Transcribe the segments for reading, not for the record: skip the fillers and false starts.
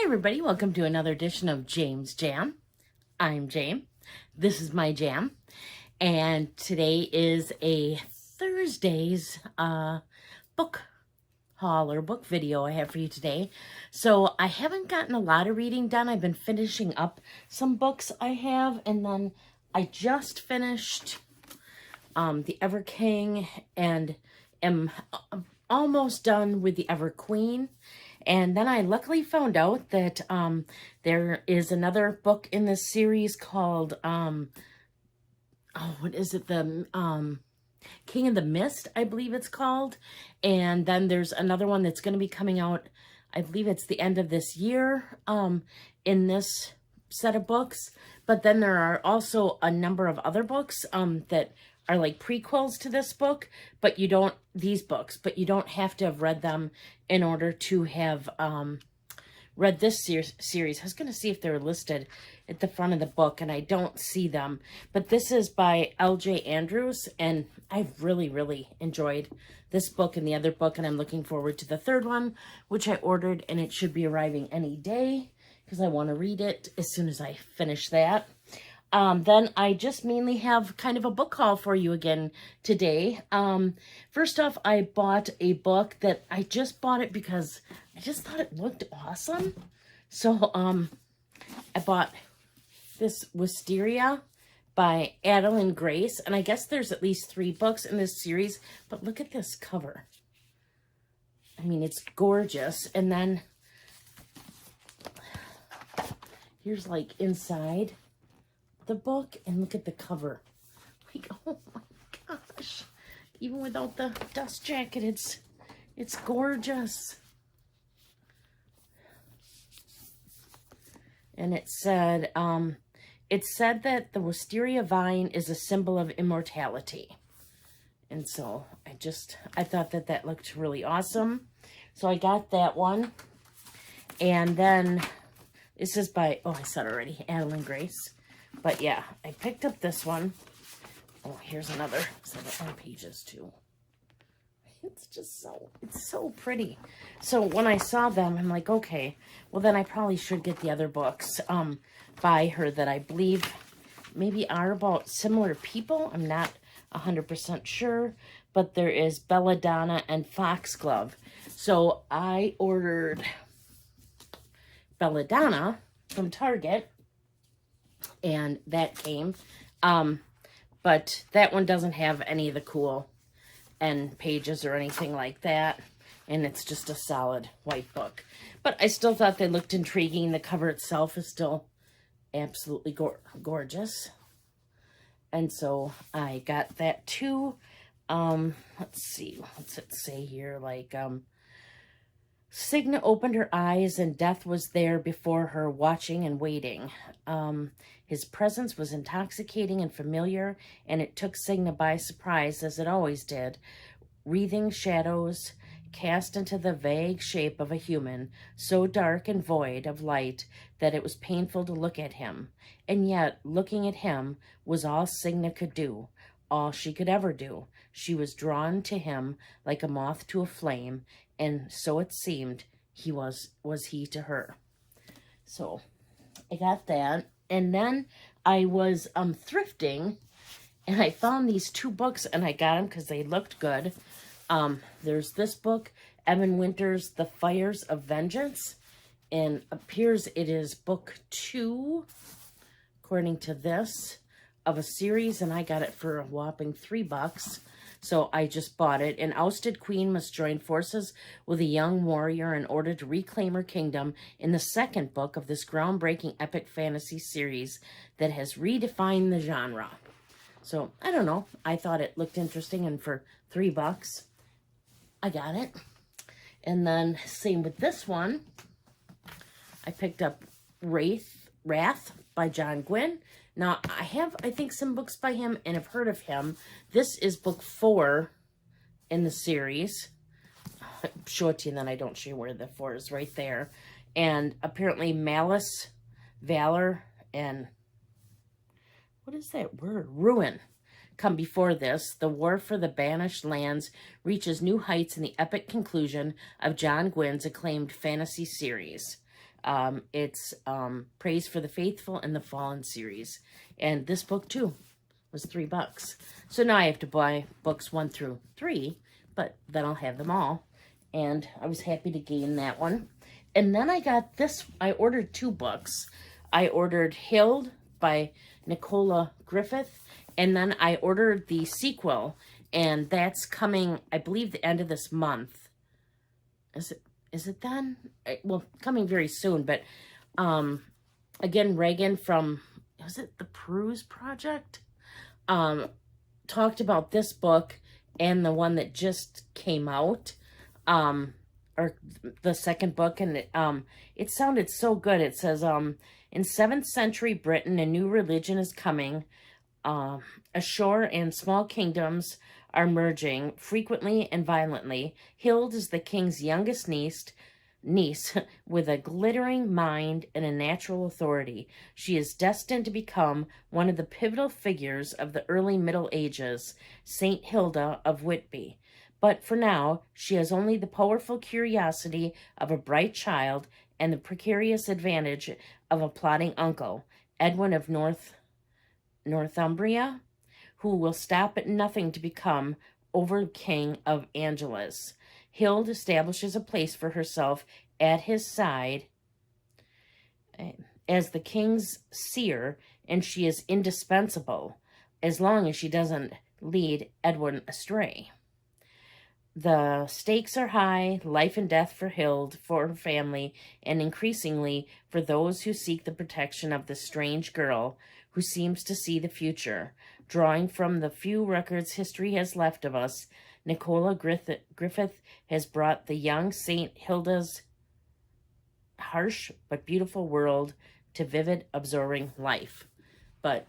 everybody, welcome to another edition of James Jam. I'm Jam. This is my jam. And today is a Thursday's book haul or book video I have for you today. So I haven't gotten a lot of reading done. I've been finishing up some books I have, and then I just finished The Ever King and am almost done with The Ever Queen. And then I luckily found out that there is another book in this series called, what is it? The King of the Mist, I believe it's called. And then there's another one that's going to be coming out, I believe it's the end of this year, in this set of books. But then there are also a number of other books that are like prequels to this book, but you don't, these books, but you don't have to have read them in order to have read this series. I was going to see if they're listed at the front of the book, and I don't see them. But this is by L.J. Andrews, and I've really enjoyed this book and the other book, and I'm looking forward to the third one, which I ordered, and it should be arriving any day because I want to read it as soon as I finish that. Then I just mainly have kind of a book haul for you again today. First off, I bought a book that I just bought it because I just thought it looked awesome. So, I bought this Wisteria by Adeline Grace, and I guess there's at least 3 books in this series, but look at this cover. I mean, it's gorgeous. And then here's like inside the book, and look at the cover. Like, oh my gosh, even without the dust jacket, it's gorgeous. And it said that the wisteria vine is a symbol of immortality. And so I thought that looked really awesome. So I got that one. And then this is by, oh, I said already, Adeline Grace. But yeah, I picked up this one. Oh, here's another set of pages too. It's just it's so pretty. So when I saw them, I'm like, okay, well then I probably should get the other books by her that I believe maybe are about similar people. I'm not 100% sure, but there is Badana and Foxglove. So I ordered Badana from Target, and that came, but that one doesn't have any of the cool end pages or anything like that, and it's just a solid white book. But I still thought they looked intriguing. The cover itself is still absolutely gorgeous, and so I got that too. Let's see, what's it say here? Like, Signa opened her eyes, and death was there before her, watching and waiting. His presence was intoxicating and familiar, and it took Signa by surprise, as it always did. Wreathing shadows cast into the vague shape of a human, so dark and void of light that it was painful to look at him. And yet, looking at him was all Signa could do, all she could ever do. She was drawn to him like a moth to a flame, and so it seemed he was he to her. So I got that. And then I was thrifting, and I found these 2 books, and I got them because they looked good. There's this book, Evan Winter's The Fires of Vengeance, and appears it is book 2, according to this, of a series, and I got it for a whopping $3. So I just bought it. An ousted queen must join forces with a young warrior in order to reclaim her kingdom in the 2nd book of this groundbreaking epic fantasy series that has redefined the genre. So, I don't know. I thought it looked interesting, and for $3, I got it. And then, same with this one. I picked up Wrath by John Gwynne. Now, I have, I think, some books by him and have heard of him. This is book 4 in the series. I'll show it to you, and then I don't show you where the 4 is, right there. And apparently Malice, Valor, and what is that word? Ruin come before this. The war for the banished lands reaches new heights in the epic conclusion of John Gwynne's acclaimed fantasy series. It's Praise for the Faithful and the Fallen series. And this book, too, was $3. So now I have to buy books 1 through 3, but then I'll have them all. And I was happy to gain that one. And then I got this. I ordered 2 books. I ordered Hild by Nicola Griffith, and then I ordered the sequel, and that's coming, I believe, the end of this month. Is it then? Well, coming very soon, but again, Reagan from, was it the Peruse Project? Talked about this book and the one that just came out, or the second book, and it sounded so good. It says, in 7th century Britain, a new religion is coming. Ashore and small kingdoms are merging frequently and violently. Hild is the king's youngest niece with a glittering mind and a natural authority. She is destined to become one of the pivotal figures of the early Middle Ages, Saint Hilda of Whitby. But for now, she has only the powerful curiosity of a bright child and the precarious advantage of a plotting uncle, Edwin of Northumbria, who will stop at nothing to become over-king of Angelus. Hild establishes a place for herself at his side as the king's seer, and she is indispensable as long as she doesn't lead Edwin astray. The stakes are high, life and death for Hild, for her family, and increasingly for those who seek the protection of the strange girl who seems to see the future. Drawing from the few records history has left of us, Nicola Griffith has brought the young Saint Hilda's harsh but beautiful world to vivid, absorbing life. But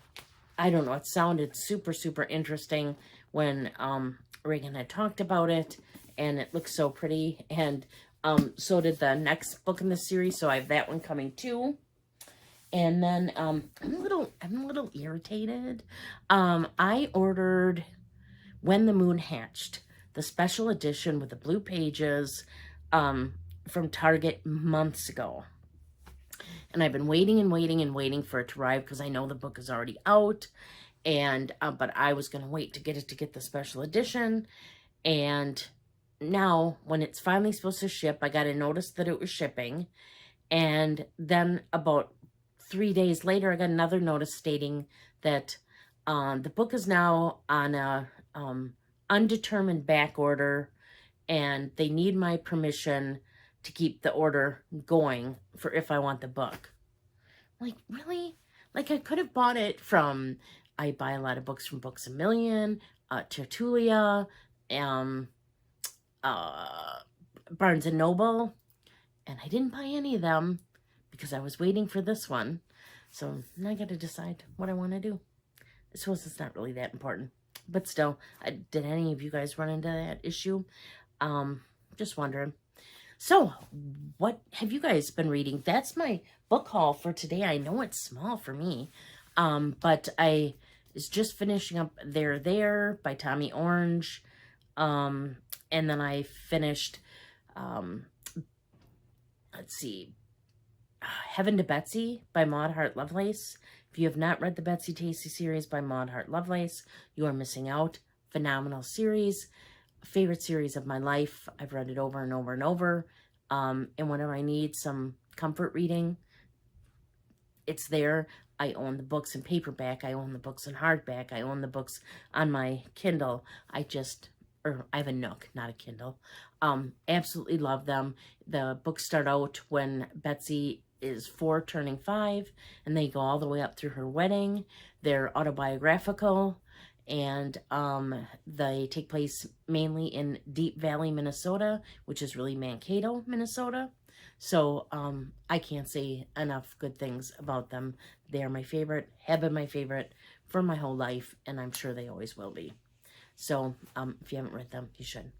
I don't know, it sounded super, super interesting when Reagan had talked about it, and it looks so pretty. And so did the next book in the series, so I have that one coming too. And then I'm a little irritated. I ordered When the Moon Hatched, the special edition with the blue pages, from Target months ago. And I've been waiting and waiting and waiting for it to arrive because I know the book is already out. And but I was going to wait to get the special edition. And now when it's finally supposed to ship, I got a notice that it was shipping. And then about 3 days later, I got another notice stating that the book is now on a undetermined back order, and they need my permission to keep the order going for if I want the book. Like, really? Like, I could have bought it from, I buy a lot of books from Books A Million, Tertulia, Barnes & Noble, and I didn't buy any of them because I was waiting for this one. So now I got to decide what I want to do. I suppose it's not really that important. But still, did any of you guys run into that issue? Just wondering. So, what have you guys been reading? That's my book haul for today. I know it's small for me, but I was just finishing up There by Tommy Orange, and then I finished, let's see, Heaven to Betsy by Maud Hart Lovelace. If you have not read the Betsy Tacy series by Maud Hart Lovelace, you are missing out. Phenomenal series. Favorite series of my life. I've read it over and over and over. And whenever I need some comfort reading, it's there. I own the books in paperback. I own the books in hardback. I own the books on my Kindle. I have a Nook, not a Kindle. Absolutely love them. The books start out when Betsy is 4 turning 5, and they go all the way up through her wedding. They're autobiographical, and they take place mainly in Deep Valley, Minnesota, which is really Mankato, Minnesota. So I can't say enough good things about them. They're my favorite, have been my favorite for my whole life, and I'm sure they always will be. So if you haven't read them, you should.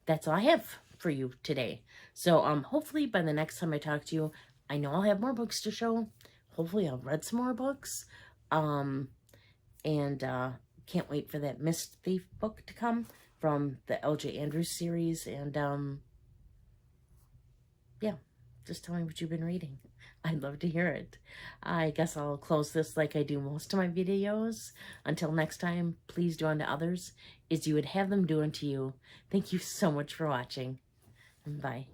That's all I have for you today. So hopefully by the next time I talk to you, I know I'll have more books to show. Hopefully I'll read some more books. And can't wait for that Mist Thief book to come from the L.J. Andrews series. And yeah, Just tell me what you've been reading. I'd love to hear it. I guess I'll close this like I do most of my videos. Until next time, please do unto others as you would have them do unto you. Thank you so much for watching. Bye.